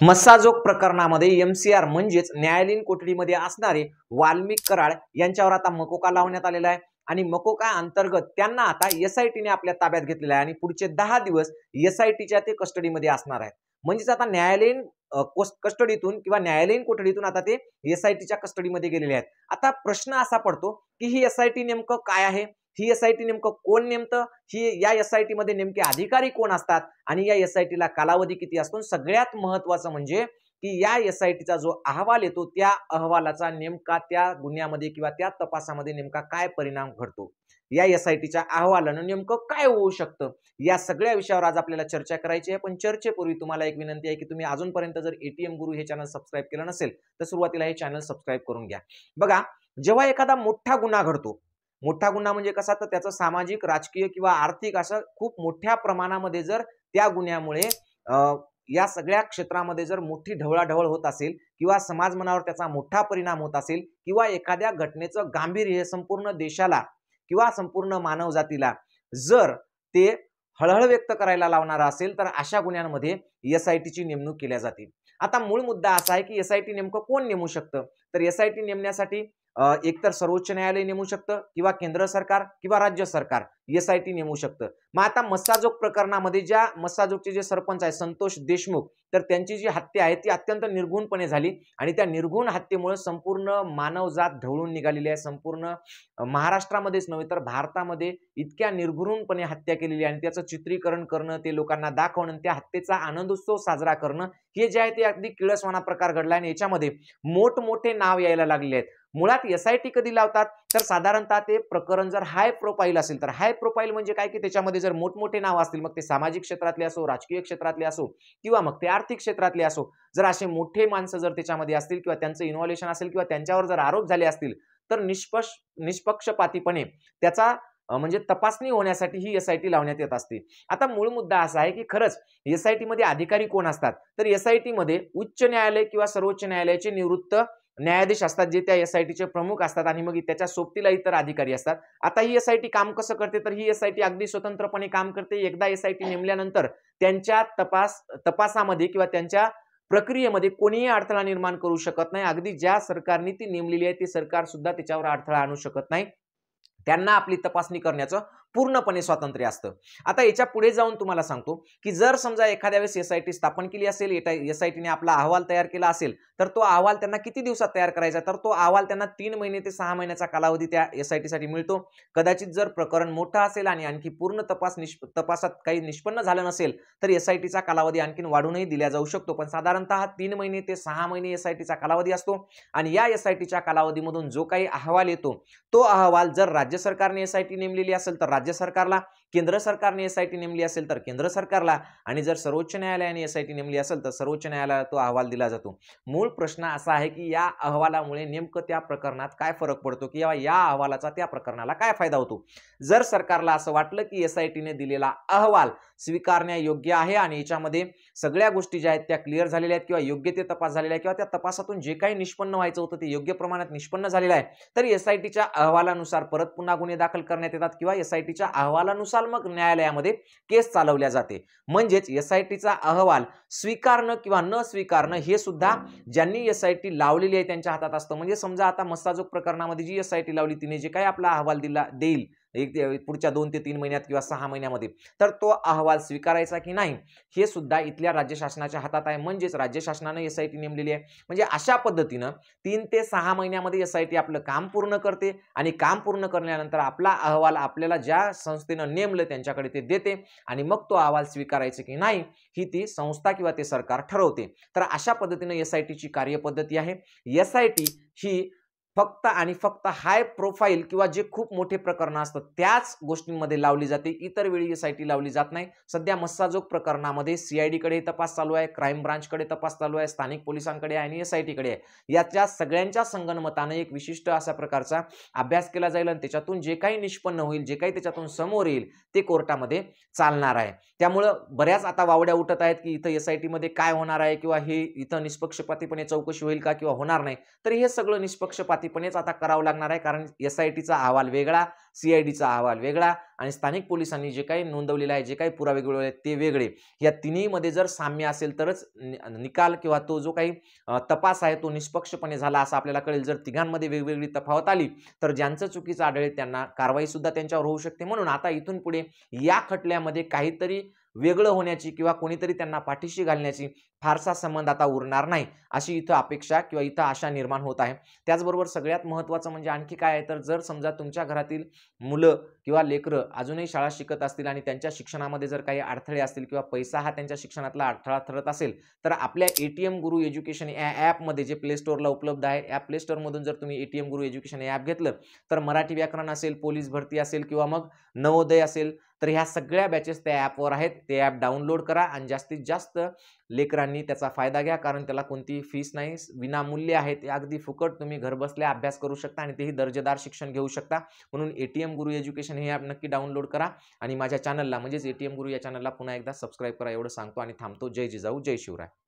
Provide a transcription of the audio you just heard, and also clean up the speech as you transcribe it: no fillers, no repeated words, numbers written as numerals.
मस्साजोग प्रकरणामध्ये एमसीआर म्हणजेच न्यायालयीन कोठडीमध्ये असणारे वाल्मिक कराड यांच्यावर आता मकोका लावण्यात आलेला आहे आणि मकोका अंतर्गत त्यांना आता एसआयटीने आपल्या ताब्यात घेतलेला आहे आणि पुढचे 10 दिवस एसआयटीच्या ते कस्टडीमध्ये असणार आहेत। म्हणजेच आता न्यायालयीन कस्टडीतून किंवा न्यायालयीन कोठडीतून आता ते एसआयटीच्या कस्टडीमध्ये गेलेले आहेत। आता प्रश्न असा पडतो की ही एसआयटी नेमकं काय आहे, ही एसआयटी नेमकं कोण नेमतं, ही या एसआयटी मध्ये नेमके अधिकारी कोण असतात आणि या एसआयटीला कालावधी किती असतो। सगळ्यात महत्त्वाचं म्हणजे की या एसआयटीचा जो अहवाल येतो त्या अहवालाचा नेमका त्या गुन्ह्यामध्ये किंवा त्या तपासामध्ये नेमका काय परिणाम घडतो, या एसआयटीच्या अहवालानं नेमकं काय होऊ शकतं, या सगळ्या विषयावर आज आपल्याला चर्चा करायची आहे। पण चर्चेपूर्वी तुम्हाला एक विनंती आहे की तुम्ही अजूनपर्यंत जर एटीएम गुरु हे चॅनल सबस्क्राइब केलं नसेल तर सुरुवातीला हे चॅनल सबस्क्राइब करून घ्या। बघा, जेव्हा एखादा मोठा गुन्हा घडतो, मोठा गुन्हा म्हणजे कसा, तर त्याचं सामाजिक, राजकीय किंवा आर्थिक असं खूप मोठ्या प्रमाणामध्ये जर त्या गुन्ह्यामुळे या सगळ्या क्षेत्रामध्ये जर मोठी ढवळाढवळ होत असेल किंवा समाज मनावर त्याचा मोठा परिणाम होत असेल किंवा एखाद्या घटनेचं गांभीर्य संपूर्ण देशाला किंवा संपूर्ण मानवजातीला जर ते हळहळ व्यक्त करायला लावणार असेल तर अशा गुन्ह्यांमध्ये एसआयटीची नेमणूक केली जाते। आता मूळ मुद्दा असा आहे की एसआयटी नेमकं कोण नेमू शकतं, तर एसआयटी नेमण्यासाठी एकतर सर्वोच्च न्यायालय नेमू शकतं किंवा केंद्र सरकार किंवा राज्य सरकार एसआयटी नेमू शकतं। मग आता मस्साजोग प्रकरणामध्ये ज्या मस्साजोगचे जे सरपंच आहे संतोष देशमुख, तर त्यांची जी हत्या आहे ती अत्यंत निर्घृणपणे झाली आणि त्या निर्घृण हत्येमुळे संपूर्ण मानवजात ढवळून निघालेली आहे। संपूर्ण महाराष्ट्रामध्येच नव्हे तर भारतामध्ये इतक्या निर्घृणपणे हत्या केलेली आहे आणि त्याचं चित्रीकरण करणं, ते लोकांना दाखवणं, त्या हत्येचा आनंदोत्सव साजरा करणं, हे जे आहे ते अगदी किळसवाणा प्रकार घडला आणि याच्यामध्ये मोठमोठे नाव यायला लागले आहेत। मुळात एसआयटी कधी लावतात तर साधारणतः ते प्रकरण जर हाय प्रोफाईल असेल, तर हाय प्रोफाईल म्हणजे काय की त्याच्यामध्ये जर मोठमोठे नाव असतील, मग ते सामाजिक क्षेत्रातले असो, राजकीय क्षेत्रातले असो किंवा मग ते आर्थिक क्षेत्रातले असो, जर असे मोठे माणसं जर त्याच्यामध्ये असतील किंवा त्यांचं इन्व्हॉल्युशन असेल किंवा त्यांच्यावर जर आरोप झाले असतील तर निष्पक्षपातीपणे त्याचा म्हणजे तपासणी होण्यासाठी ही एसआयटी लावण्यात येत असते। आता मूळ मुद्दा असा आहे की खरंच एसआयटी मध्ये अधिकारी कोण असतात, तर एसआयटी मध्ये उच्च न्यायालय किंवा सर्वोच्च न्यायालयाचे निवृत्त न्यायाधीश असतात जे त्या एसआयटीचे प्रमुख असतात आणि मग त्याच्या सोबतीला इतर अधिकारी असतात। आता ही एसआयटी काम कसं करते, तर ही एसआयटी अगदी स्वतंत्रपणे काम करते। एकदा एसआयटी नेमल्यानंतर त्यांच्या तपासामध्ये किंवा त्यांच्या प्रक्रियेमध्ये कोणीही अडथळा निर्माण करू शकत नाही। अगदी ज्या सरकारने ती नेमलेली आहे ते सरकार सुद्धा त्याच्यावर अडथळा आणू शकत नाही, त्यांना आपली तपासणी करण्याचं पूर्णपणे स्वातंत्र्य असतं। आता याच्या पुढे जाऊन तुम्हाला सांगतो की जर समजा एखाद्या वेळेस एसआयटी स्थापन केली असेल, एसआयटीने आपला अहवाल तयार केला असेल, तर तो अहवाल त्यांना किती दिवसात तयार करायचा, तर तो अहवाल त्यांना 3 महिने ते 6 महिन्याचा कालावधी त्या एसआयटी साठी मिळतो। कदाचित जर प्रकरण मोठं असेल आणि आणखी पूर्ण तपासात काही निष्पन्न झालं नसेल तर एसआयटीचा कालावधी आणखीन वाढूनही दिला जाऊ शकतो, पण साधारणतः 3 महिने ते 6 महिने एसआयटीचा कालावधी असतो। आणि या एसआयटीच्या कालावधीमधून जो काही अहवाल येतो तो अहवाल जर राज्य सरकारने एसआयटी नेमलेली असेल तर राज्य सरकारला, केंद्र सरकारने एसआयटी नेमली असेल तर केंद्र सरकारला आणि जर सर्वोच्च न्यायालयाने एसआयटी नेमली असेल तर सर्वोच्च न्यायालयाला तो अहवाल दिला जातो। मूळ प्रश्न असा आहे की या अहवालामुळे नेमकं त्या प्रकरणात काय फरक पडतो किंवा या अहवालाचा त्या प्रकरणाला काय फायदा होतो। जर सरकारला असं वाटलं की एसआयटीने दिलेला अहवाल स्वीकारण्यायोग्य आहे आणि याच्यामध्ये सगळ्या गोष्टी ज्या आहेत त्या क्लिअर झालेल्या आहेत किंवा योग्य ते तपास झालेला आहे किंवा त्या तपासातून जे काही निष्पन्न व्हायचं होतं ते योग्य प्रमाणात निष्पन्न झालेलं आहे, तर एसआयटीच्या अहवालानुसार परत पुन्हा गुन्हे दाखल करण्यात येतात किंवा एसआयटीच्या अहवालानुसार मग न्यायालयामध्ये केस चालवल्या जाते। म्हणजेच एसआयटीचा अहवाल स्वीकारणं किंवा न स्वीकारणं हे सुद्धा ज्यांनी एसआयटी लावलेली आहे त्यांच्या हातात असतं। म्हणजे समजा आता मस्साजोग प्रकरणामध्ये जी एसआयटी लावली तिने जे काही आपला अहवाल देईल पुढच्या 2 ते 3 महिन्यात किंवा 6 महिन्यामध्ये, तर तो अहवाल स्वीकारायचा की नाही हे सुद्धा इथल्या राज्य शासनाच्या हातात आहे। म्हणजेच राज्य शासनाने एसआयटी नेमलेली आहे। म्हणजे अशा पद्धतीनं 3 ते 6 महिन्यामध्ये एसआयटी आपलं काम पूर्ण करते आणि काम पूर्ण करण्यानंतर आपला अहवाल आपल्याला ज्या संस्थेनं नेमलं त्यांच्याकडे ते देते आणि मग तो अहवाल स्वीकारायचा की नाही ही ती संस्था किंवा ते सरकार ठरवते। तर अशा पद्धतीनं एसआयटीची कार्यपद्धती आहे। एसआयटी ही फक्त आणि फक्त हाय प्रोफाईल किंवा जे खूप मोठे प्रकरण असतात त्याच गोष्टींमध्ये लावली जाते, इतर वेळी एसआयटी लावली जात नाही। सध्या मस्साजोग प्रकरणामध्ये सीआयडी कडे तपास चालू आहे, क्राईम ब्रांच कडे तपास चालू आहे, स्थानिक पोलिसांकडे आणि एसआयटी कडे आहे। याच्या सगळ्यांच्या संगनमताने एक विशिष्ट अशा प्रकारचा अभ्यास केला जाईल आणि त्याच्यातून जे काही निष्पन्न होईल, जे काही त्याच्यातून समोर येईल ते कोर्टामध्ये चालणार आहे। त्यामुळे बऱ्याच आता वावड्या उठत आहेत की इथं एसआयटी मध्ये काय होणार आहे किंवा हे इथं निष्पक्षपातीपणे चौकशी होईल का किंवा होणार नाही, तर हे सगळं निष्पक्षपाती पक्षपातीपणेच आता करावं लागणार आहे, कारण SITचा अहवाल वेगळा, CIDचा अहवाल वेगळा आणि स्थानिक पोलिसांनी जे काही नोंदवलेलं आहे, जे काही पुरावे मिळवले आहेत ते वेगळे. या तिन्हीमध्ये जर साम्य असेल तरच निकाल किंवा तो जो काही तपास आहे तो निष्पक्षपणे झाला असं आपल्याला कळेल. जर तिघांमध्ये वेगवेगळी तफावत आली तर ज्यांचं चुकीचं आढळेल त्यांना कारवाई सुद्धा त्यांच्यावर होऊ शकते. म्हणून आता इथून पुढे या खटल्यामध्ये काहीतरी वेगळं होण्याची किंवा कोणीतरी त्यांना पाठीशी घालण्याची फारसा संबंध आता उरणार नाही, अशी इथं अपेक्षा किंवा इथं आशा निर्माण होत आहे. त्याचबरोबर सगळ्यात महत्त्वाचं म्हणजे आणखी काय आहे, तर जर समजा तुमच्या घरातील मुलं किंवा लेकरं अजूनही शाळा शिकत असतील आणि त्यांच्या शिक्षणामध्ये जर काही अडथळे असतील किंवा पैसा हा त्यांच्या शिक्षणातला अडथळा ठरत असेल, तर आपल्या ATM गुरु एज्युकेशन या ॲपमध्ये जे प्ले स्टोअरला उपलब्ध आहे, या प्ले स्टोअरमधून जर तुम्ही ATM गुरु एज्युकेशन हे ॲप घेतलं तर मराठी व्याकरण असेल, पोलीस भरती असेल किंवा मग नवोदय असेल, तर ह्या सगळ्या बॅचेस त्या ॲपवर आहेत. ते ॲप डाउनलोड करा आणि जास्तीत जास्त लेकरांनी त्याचा फायदा घ्या, कारण त्याला कोणतीही फीस नाही, विनामूल्य आहे. ते अगदी फुकट तुम्ही घरबसल्या अभ्यास करू शकता आणि तेही दर्जेदार शिक्षण घेऊ शकता. म्हणून ATM गुरु एज्युकेशन हे ॲप नक्की डाउनलोड करा आणि माझ्या चॅनलला म्हणजेच ATM गुरु या चॅनलला पुन्हा एकदा सबस्क्राईब करा एवढं सांगतो आणि थांबतो. जय जिजाऊ, जय शिवराय.